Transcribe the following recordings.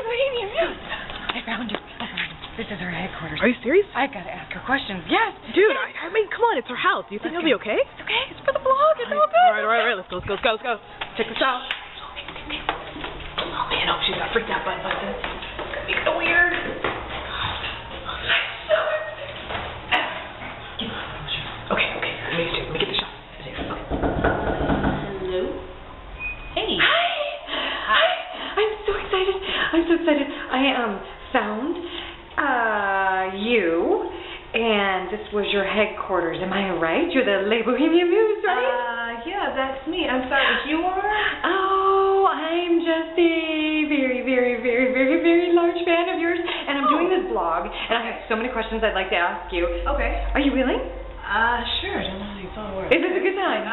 Bohemian Muse. I found her. This is her headquarters. Are you serious? I gotta ask her questions. Yes. Dude, I mean, come on, it's her house. Do you think it'll be okay? It's okay. It's for the blog. It's all good. All right. Let's go. Check this out. Oh, man, she got freaked out by this. It's gonna be so weird. Okay. Let me get the shot. Hello? Hey. Hi. I'm so excited. I found you, and this was your headquarters. Am I right? You're the Le Bohemian Muse, right? Yeah, that's me. I'm sorry, you are? Oh, I'm just a very, very, very, very, very large fan of yours, and I'm doing this blog, and I have so many questions I'd like to ask you. Okay. Are you willing? Sure. Don't know how you thought it Is this a good time?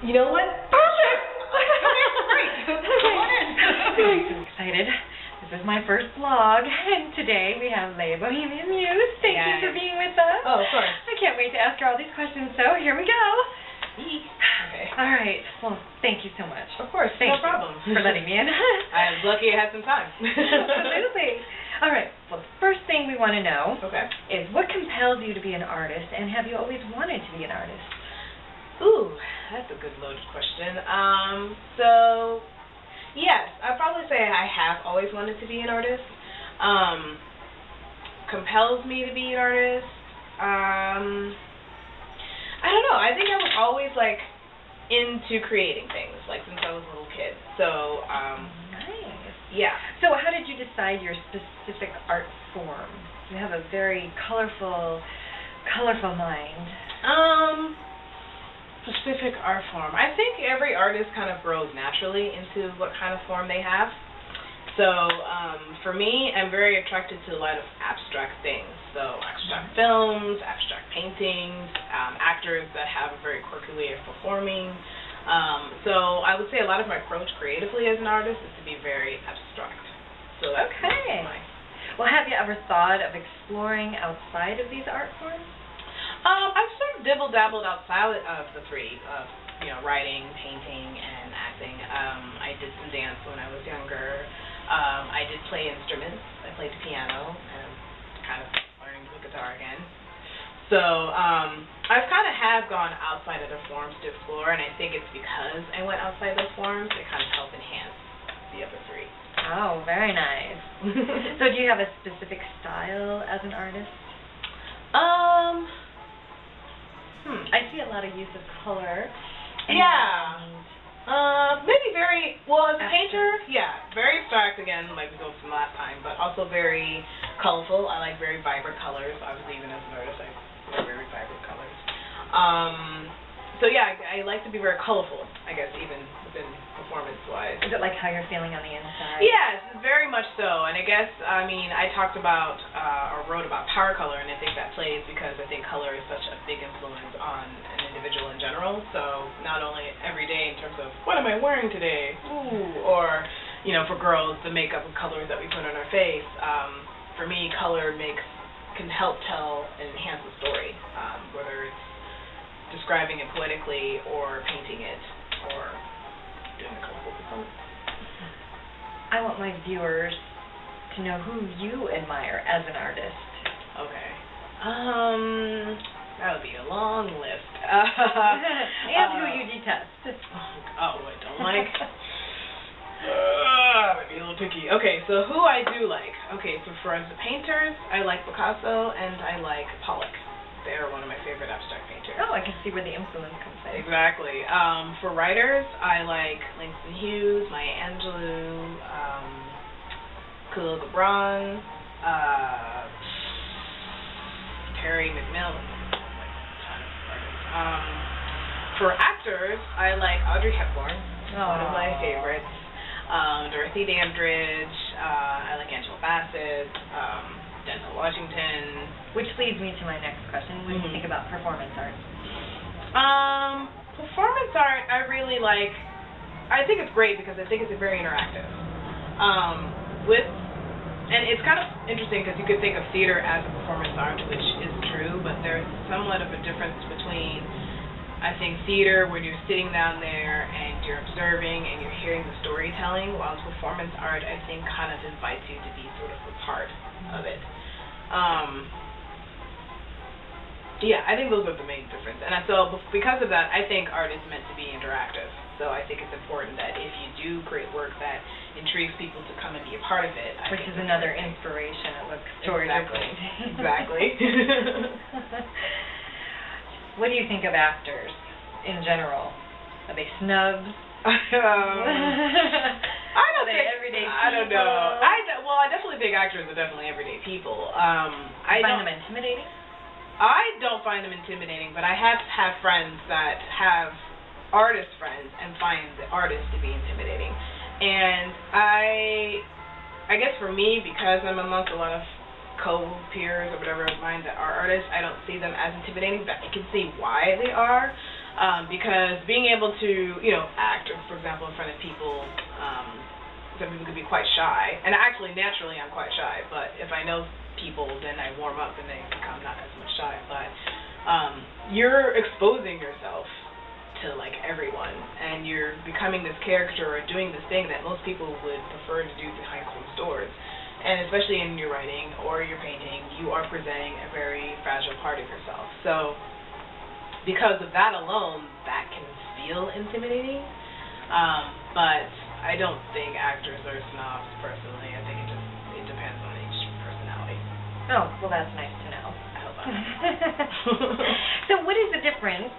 You know what? Perfect! Great. Come on in. I'm so excited. This is my first vlog, and today we have Le Bohemian Muse. Thank you for being with us. Oh, of course. I can't wait to ask her all these questions, so here we go. Okay. All right. Well, thank you so much. Of course, Thank no you problem. for letting me in. I was lucky I had some time. Absolutely. All right. Well, the first thing we want to know is what compels you to be an artist, and have you always wanted to be an artist? Ooh, that's a good loaded question. So, yes, I'd probably say I have always wanted to be an artist. Compels me to be an artist. I don't know. I think I was always, into creating things, since I was a little kid. So, Nice. Yeah. So how did you decide your specific art form? You have a very colorful mind. Specific art form. I think every artist kind of grows naturally into what kind of form they have. So, for me, I'm very attracted to a lot of abstract things. So, abstract films, abstract paintings, actors that have a very quirky way of performing. So, I would say a lot of my approach creatively as an artist is to be very abstract. So that's Well, have you ever thought of exploring outside of these art forms? I've sort of dibble-dabbled outside of the three, of writing, painting, and acting. I did some dance when I was younger. I did play instruments. I played the piano, and I'm kind of learning the guitar again. So I've kind of have gone outside of the forms to explore, and I think it's because I went outside those forms, it kind of helped enhance the other three. Oh, very nice. So do you have a specific style as an artist? I see a lot of use of color. Maybe very, as a painter, very abstract again, like we go from last time, but also very colorful. I like very vibrant colors. Obviously, even as an artist, I wear very vibrant colors. I like to be very colorful, I guess, even within performance-wise. Is it like how you're feeling on the inside? Yes, very much so. And I guess, I talked about, or wrote about power color, and I think that plays because I think color is such a big influence on an individual in general. So not only every day in terms of, what am I wearing today? Ooh, or, for girls, the makeup and colors that we put on our face. For me, color can help tell and enhance the story, whether it's describing it poetically or painting it or doing a colorful performance. I want my viewers to know who you admire as an artist. Okay. That would be a long list. And who you detest. I don't like. Might be a little picky. Okay, so who I do like. Okay, so for the painters, I like Picasso and I like Pollock. They're one of my favorite abstract painters. Oh, I can see where the influence comes in. Exactly. For writers, I like Langston Hughes, Maya Angelou, Khalil Gibran, Terry McMillan. For actors, I like Audrey Hepburn, one of my favorites. Dorothy Dandridge. I like Angela Bassett. Denzel Washington. Which leads me to my next question. What do you think about performance art? Performance art, I really like. I think it's great because I think it's very interactive. And it's kind of interesting because you could think of theater as a performance art, which is true, but there's somewhat of a difference between I think theater, when you're sitting down there and you're observing and you're hearing the storytelling, while performance art, I think, kind of invites you to be sort of a part of it. Yeah, I think those are the main difference. And so because of that, I think art is meant to be interactive. So I think it's important that if you do create work that intrigues people to come and be a part of it. Which is another inspiration. It looks stories are great. Exactly. What do you think of actors in general? Are they snubs? I don't think everyday people? I don't know. Well, I definitely think actors are definitely everyday people. I find them intimidating? I don't find them intimidating, but I have friends that have artist friends and find the artists to be intimidating. And I guess for me, because I'm amongst a lot of co-peers or whatever of mine that are artists, I don't see them as intimidating, but I can see why they are. Because being able to, act, for example, in front of people, some people could be quite shy. And actually, naturally, I'm quite shy. But if I know people, then I warm up and they become not as much shy. But you're exposing yourself to like everyone, and you're becoming this character or doing this thing that most people would prefer to do behind closed doors. And especially in your writing or your painting, you are presenting a very fragile part of yourself. So because of that alone, that can feel intimidating. But I don't think actors are snobs personally. I think it depends on each personality. Oh, well, that's nice to know. I hope I'm So what is the difference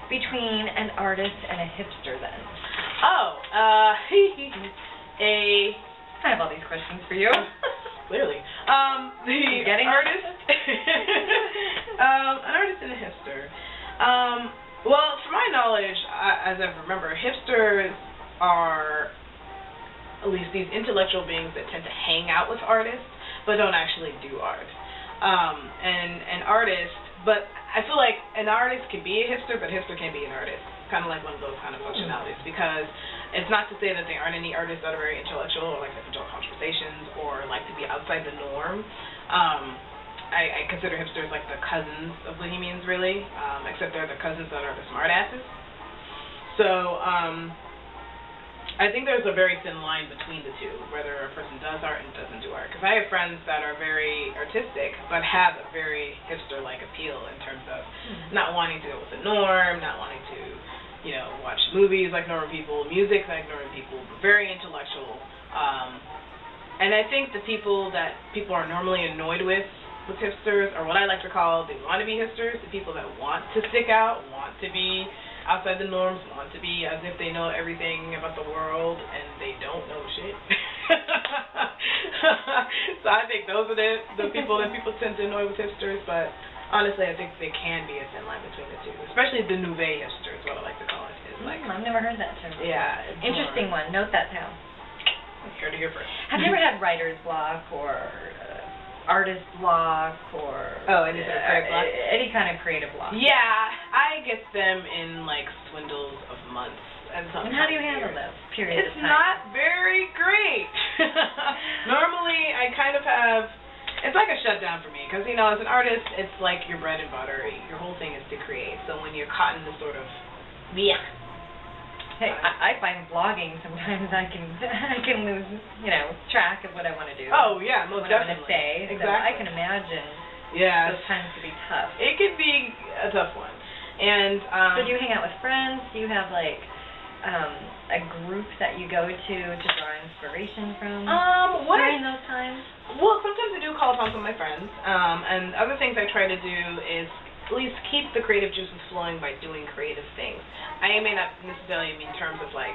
between an artist and a hipster then? I have all these questions for you. Clearly. The getting artist an artist and a hipster. Well, from my knowledge, as I remember, hipsters are at least these intellectual beings that tend to hang out with artists but don't actually do art. And an artist, but I feel like an artist can be a hipster, but a hipster can't be an artist. Kind of like one of those kind of functionalities, because it's not to say that there aren't any artists that are very intellectual or like to control conversations or like to be outside the norm. I consider hipsters like the cousins of bohemians, really, except they're the cousins that are the smartasses. So I think there's a very thin line between the two, whether a person does art and doesn't do art. Because I have friends that are very artistic, but have a very hipster-like appeal in terms of not wanting to go with the norm, not wanting to, watch movies like normal people, music like normal people, but very intellectual. And I think the people that people are normally annoyed with hipsters, or what I like to call the wannabe hipsters, the people that want to stick out, want to be outside the norms, want to be as if they know everything about the world, and they don't know shit. So I think those are the people that people tend to annoy with hipsters, but honestly I think there can be a thin line between the two, especially the nouveau hipsters, what I like to call it. Is like, I've never heard that term. Yeah. Interesting one. Note that down. Heard it here first. Have you ever had writer's block or artist block or any sort of creative block? Any kind of creative block? Yeah, I get them in like swindles of months. And how do you handle those periods It's of time? not very great. Normally, I kind of have, it's like a shutdown for me, because, as an artist, it's like your bread and butter. Your whole thing is to create. So when you're caught in this sort of, Hey, I find blogging sometimes I can lose, track of what I want to do. Oh, yeah, most what definitely. I want to say. Exactly. So I can imagine those times to be tough. It could be a tough one. And so do you hang out with friends? Do you have like a group that you go to draw inspiration from during those times? Well, sometimes I do call upon some of my friends. And other things I try to do is at least keep the creative juices flowing by doing creative things. I may not necessarily mean in terms of like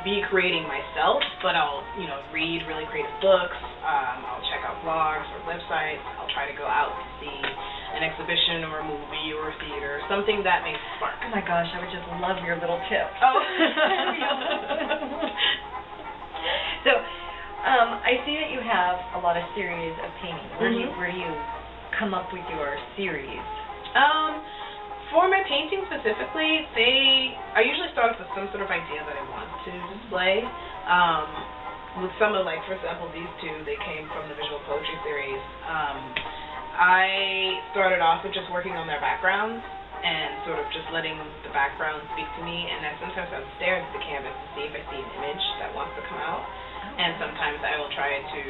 be creating myself, but I'll read really creative books. I'll check out blogs or websites. I'll try to go out to see an exhibition or a movie or a theater, something that makes spark. Oh my gosh, I would just love your little tips. Oh. So, I see that you have a lot of series of paintings. Where do you come up with your series? For my paintings specifically, I usually start off with some sort of idea that I want to display. With some of, like, for example, these two, they came from the visual poetry series. I started off with just working on their backgrounds, and sort of just letting the background speak to me. And then sometimes I'll stare into the canvas to see if I see an image that wants to come out. And sometimes I will try to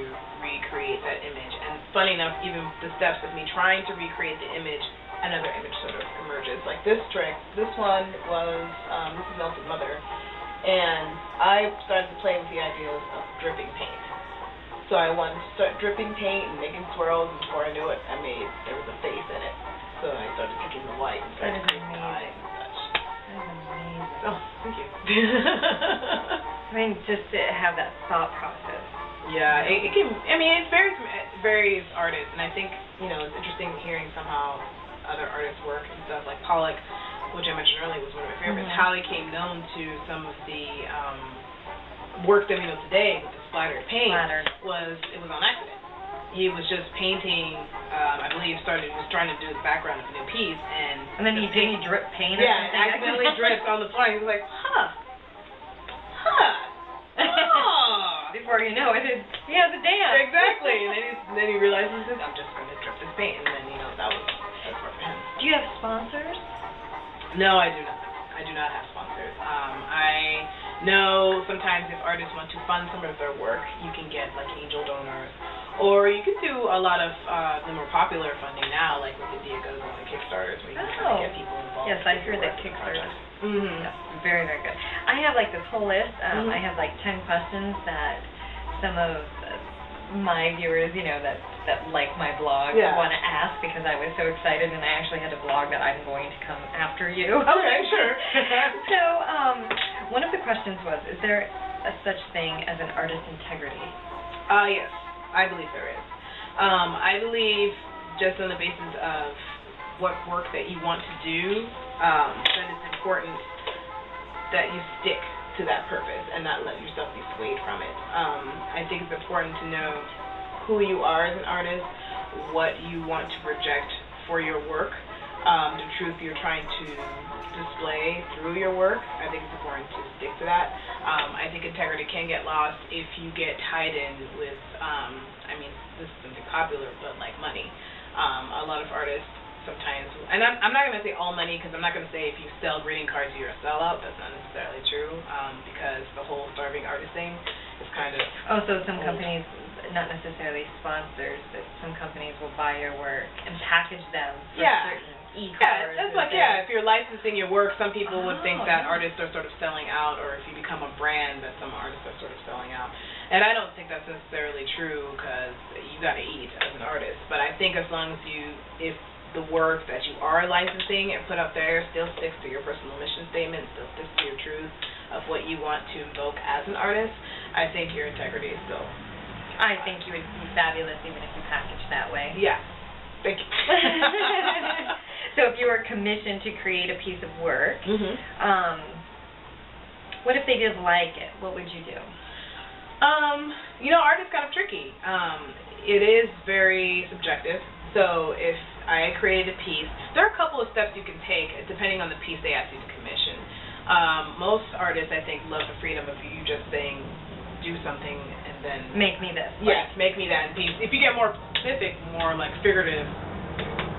recreate that image. And funny enough, even the steps of me trying to recreate the image, another image sort of emerges. Like this trick, this one was, this is Melted Mother. And I started to play with the idea of dripping paint. So I wanted to start dripping paint and making swirls, and before I knew it, there was a face in it. So I started taking the white and started creating eyes and such. That is amazing. Oh, thank you. I mean, just to have that thought process. Yeah, it can, I mean, it varies artists, and I think, it's interesting hearing somehow other artists' work and stuff, like Pollock, which I mentioned earlier was one of my favorites, how he came known to some of the work that we know today with the splattered paint was on accident. He was just painting, I believe was trying to do the background of a new piece, and then he drip paint or something? Yeah, accidentally dripped on the floor. He was like, oh. Before you know it, he has a dance. Exactly. And then he realizes, I'm just going to drip this paint, and then, that's worked for him. Do you have sponsors? No, I do not. I do not have sponsors. I know sometimes if artists want to fund some of their work, you can get like angel donors, or you can do a lot of the more popular funding now, like with Indiegos and the Kickstarters, where you can kind of get people involved. Yes, I heard that Kickstarter. Yeah, very, very good. I have like this whole list. I have like 10 questions that some of my viewers, that like my blog want to ask, because I was so excited, and I actually had a blog that I'm going to come after you. Okay, sure. So, one of the questions was, is there a such thing as an artist integrity? Yes, I believe there is. I believe, just on the basis of what work that you want to do, that it's important that you stick to that purpose and not let yourself be swayed from it. I think it's important to know who you are as an artist, what you want to project for your work, the truth you're trying to display through your work. I think it's important to stick to that. I think integrity can get lost if you get tied in with, this is something popular, but like money. A lot of artists sometimes, and I'm not going to say all money, because I'm not going to say if you sell greeting cards you're a sellout. That's not necessarily true, because the whole starving artist thing is kind of so some companies, not necessarily sponsors, but some companies will buy your work and package them for certain e-cards. That's like, if you're licensing your work, some people would think that artists are sort of selling out, or if you become a brand, that some artists are sort of selling out. And I don't think that's necessarily true, because you got to eat as an artist. But I think as long as if the work that you are licensing and put up there still sticks to your personal mission statement, still sticks to your truth of what you want to invoke as an artist, I think your integrity is still. I think you would be fabulous even if you packaged that way. Yeah. Thank you. So if you were commissioned to create a piece of work, what if they didn't like it? What would you do? Art is kind of tricky. It is very subjective. So if I created a piece, there are a couple of steps you can take depending on the piece they ask you to commission. Most artists, I think, love the freedom of you just saying, do something and then make me this. Yes, make me that piece. If you get more specific, more like figurative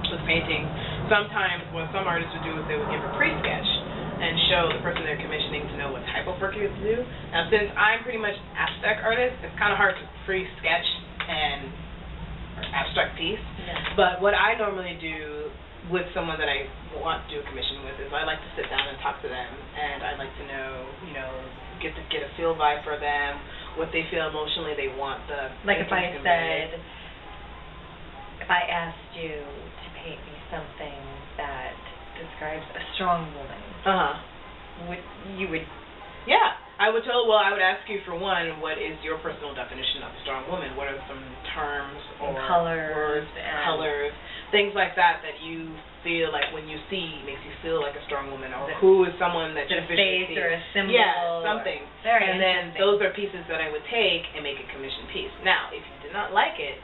with painting, sometimes what some artists would do is they would give a pre-sketch and show the person they're commissioning to know what type of work you have to do. Now, since I'm pretty much abstract artist, it's kind of hard to pre-sketch an abstract piece. But what I normally do with someone that I want to do a commission with is I like to sit down and talk to them, and I like to know, get a feel vibe for them, what they feel emotionally they want the like if I said, if I asked you to paint me something that describes a strong woman, you would I would ask you, for one, what is your personal definition of a strong woman? What are some terms or colors, colors, things like that you feel like when you see makes you feel like a strong woman, or who is someone that you visually see? Or a symbol, something. And then those are pieces that I would take and make a commission piece. Now, if you did not like it,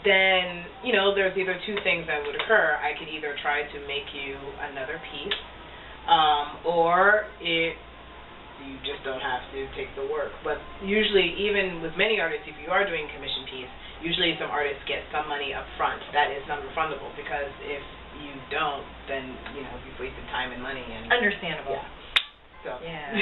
then there's either two things that would occur. I could either try to make you another piece, or you just don't have to take the work. But usually, even with many artists, if you are doing a commission piece, usually some artists get some money up front that is non-refundable, because if you don't, then you've wasted time and money. And understandable. Yeah. So. Yeah.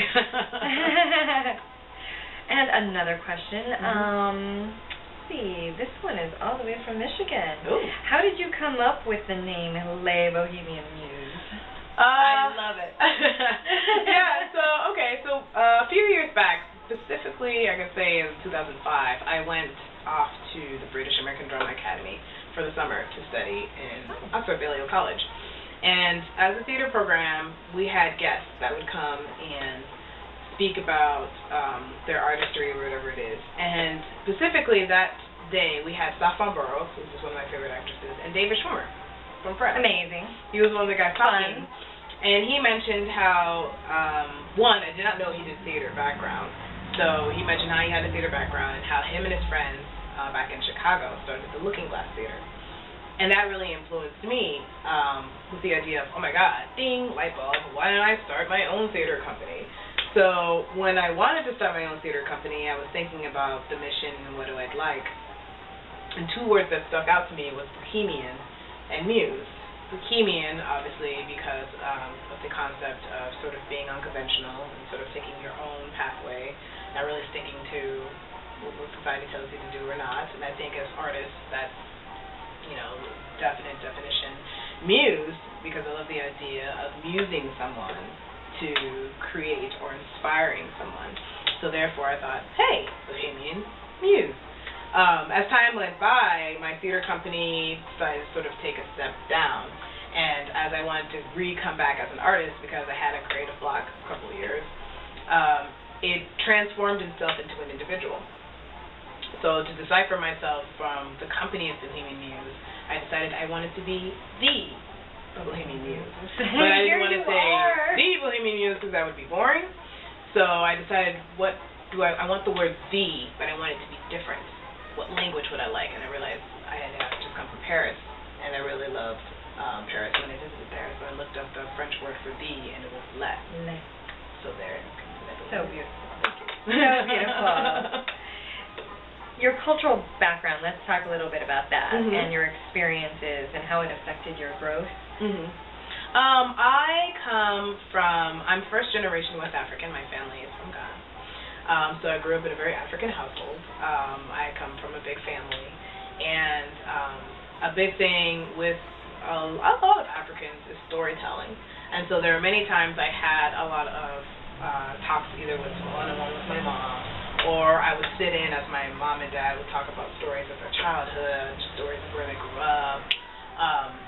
And another question. Let's see. This one is all the way from Michigan. Ooh. How did you come up with the name Les Bohemian Muse? I love it. Yeah. So a few years back, specifically, I can say in 2005, I went off to the British American Drama Academy for the summer to study in Oxford Balliol College. And as a theater program, we had guests that would come and speak about their artistry or whatever it is. And specifically that day, we had Saffron Burrows, who's just one of my favorite actresses, and David Schwimmer from Friends. Amazing. He was one of the guys talking. And he mentioned how, one, I did not know he did theater background. So he mentioned how he had a theater background and how him and his friends back in Chicago started the Looking Glass Theater. And that really influenced me with the idea of, oh my God, ding, light bulb, why don't I start my own theater company? So when I wanted to start my own theater company, I was thinking about the mission and what I'd like. And two words that stuck out to me was bohemian and muse. Bohemian, obviously, because of the concept of sort of being unconventional and sort of taking your own pathway, not really sticking to what society tells you to do or not. And I think as artists, that's, definite definition. Muse, because I love the idea of musing someone to create or inspiring someone. So therefore I thought, hey, bohemian, muse. As time went by, my theater company decided to sort of take a step down. And as I wanted to come back as an artist, because I had a creative block a couple of years, it transformed itself into an individual. So to decipher myself from the company of Bohemian Muse, I decided I wanted to be the Bohemian Muse. But I didn't want to say the Bohemian Muse because that would be boring. So I decided, I want the word the, but I want it to be different. What language would I like? And I realized I had just come from Paris, and I really loved Paris when I visited there. So I looked up the French word for the, and it was le. So there. So beautiful. So beautiful. Your cultural background, let's talk a little bit about that, and your experiences and how it affected your growth. I come from, I'm first generation West African. My family is from Ghana. So I grew up in a very African household. I come from a big family. And a big thing with a lot of Africans is storytelling. And so there are many times I had a lot of talks either with one-on-one with my mom, or I would sit in as my mom and dad would talk about stories of their childhood, stories of where they grew up.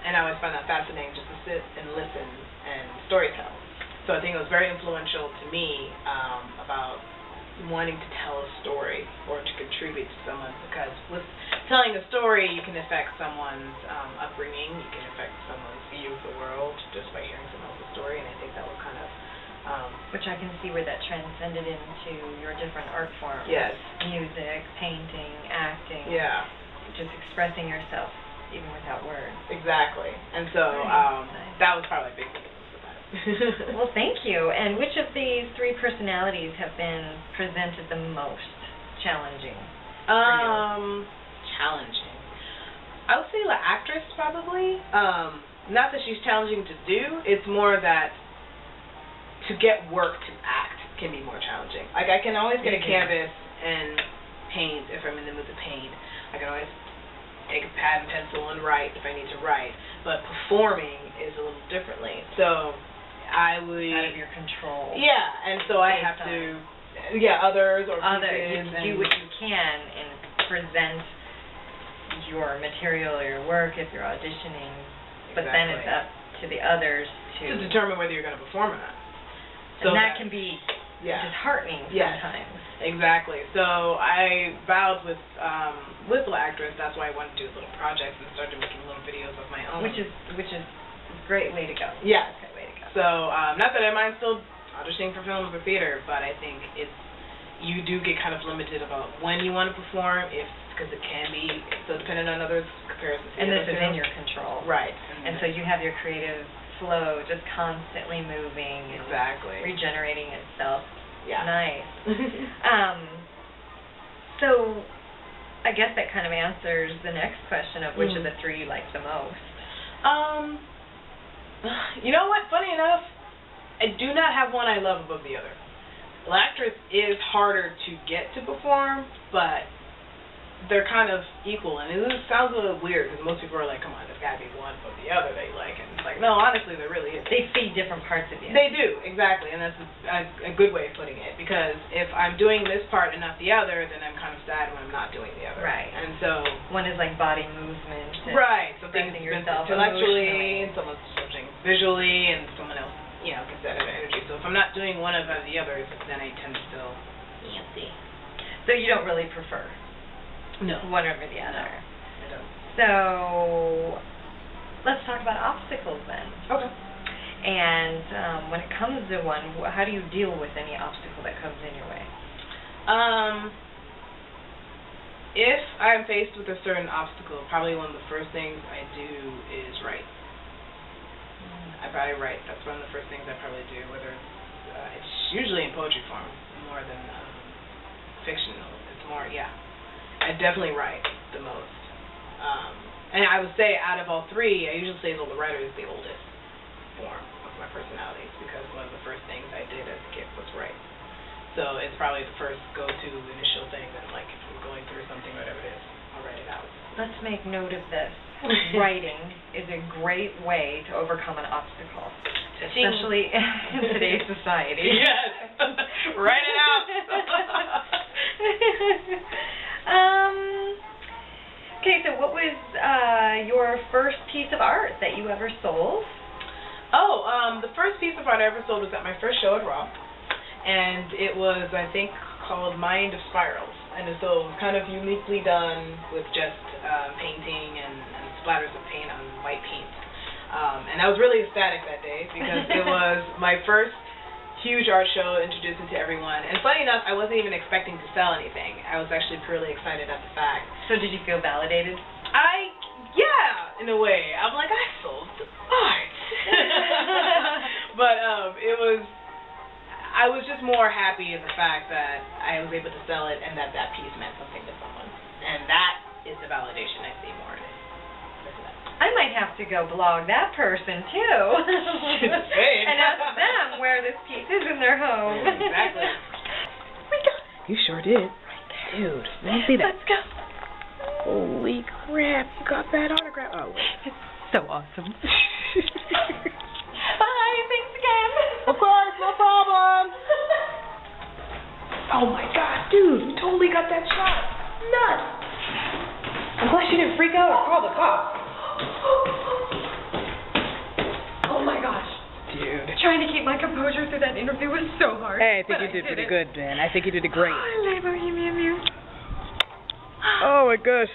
And I always find that fascinating just to sit and listen and storytell. So I think it was very influential to me about wanting to tell a story or to contribute to someone, because with telling a story you can affect someone's upbringing, you can affect someone's view of the world just by hearing someone else's story, and I think that was kind of which I can see where that transcended into your different art forms. Yes. Music, painting, acting. Yeah. Just expressing yourself even without words. Exactly. And so that was probably a big thing for that. Well, thank you. And which of these three personalities have been presented the most challenging for you? Challenging. I would say the actress probably. Not that she's challenging to do. It's more that to get work to act can be more challenging. Like, I can always get a canvas and paint if I'm in the mood to paint. I can always take a pad and pencil and write if I need to write. But performing is a little differently. So I would... out of your control. Yeah, and so I have to... others or you do what you can and present your material or your work if you're auditioning. But then it's up to the others to determine whether you're going to perform or not. So and that can be disheartening sometimes. Exactly. So I vowed with the actress. That's why I wanted to do little projects and started making little videos of my own. Which is a great way to go. Yeah. Great way to go. So not that I mind still auditioning for film or theater, but I think you do get kind of limited about when you want to perform, because it can be so dependent on others' comparisons. And this is in your control. Right. And so you have your creative flow just constantly moving and regenerating itself. Yeah. Nice. So I guess that kind of answers the next question of which of the three you like the most. You know what? Funny enough, I do not have one I love above the other. Actress is harder to get to perform, but they're kind of equal, and it sounds a little weird because most people are like, come on, there's got to be one above the other that you like, and it's like, no, honestly, there really is. They feed different parts of you. They do, exactly, and that's a good way of putting it, because if I'm doing this part and not the other, then I'm kind of sad when I'm not doing the other. Right. And so... One is like body movement. Right, something yourself intellectually, and something visually, and someone else, gets that energy. So if I'm not doing one of the others, then I tend to feel antsy. So you don't really prefer? No. One over the other. No, I don't. So, let's talk about obstacles then. Okay. And when it comes to one, how do you deal with any obstacle that comes in your way? If I'm faced with a certain obstacle, probably one of the first things I do is write. I probably write. That's one of the first things I probably do, whether it's usually in poetry form more than fictional. It's more, I definitely write the most. And I would say out of all three, I usually say the writer is the oldest form of my personality, because one of the first things I did as a kid was write. So it's probably the first go-to initial thing that, like, if I'm going through something, whatever it is, I'll write it out. Let's make note of this. Writing is a great way to overcome an obstacle, especially in today's society. Yes! Write it out! Okay, so what was your first piece of art that you ever sold? The first piece of art I ever sold was at my first show at Raw, and it was, I think, called Mind of Spirals, and so it was kind of uniquely done with just painting and splatters of paint on white paint. And I was really ecstatic that day, because it was my first huge art show, introducing to everyone. And funny enough, I wasn't even expecting to sell anything. I was actually purely excited at the fact. So did you feel validated? Yeah, in a way. I'm like, I sold art. But I was just more happy in the fact that I was able to sell it and that piece meant something to someone. And that is the validation I see more in it. I might have to go blog that person too. And ask them where this piece is in their home. Exactly. You sure did. Dude, let me see that. Let's go. Holy crap, you got that autograph. Oh, it's so awesome. Bye, thanks again. Of course, no problem. Oh my god, dude, you totally got that shot. Nuts. I'm glad she didn't freak out or call the cops. Oh my gosh. Dude. Trying to keep my composure through that interview was so hard. Hey, I think you did pretty good, man. I think you did great. I love Bohemian Muse. Oh my gosh.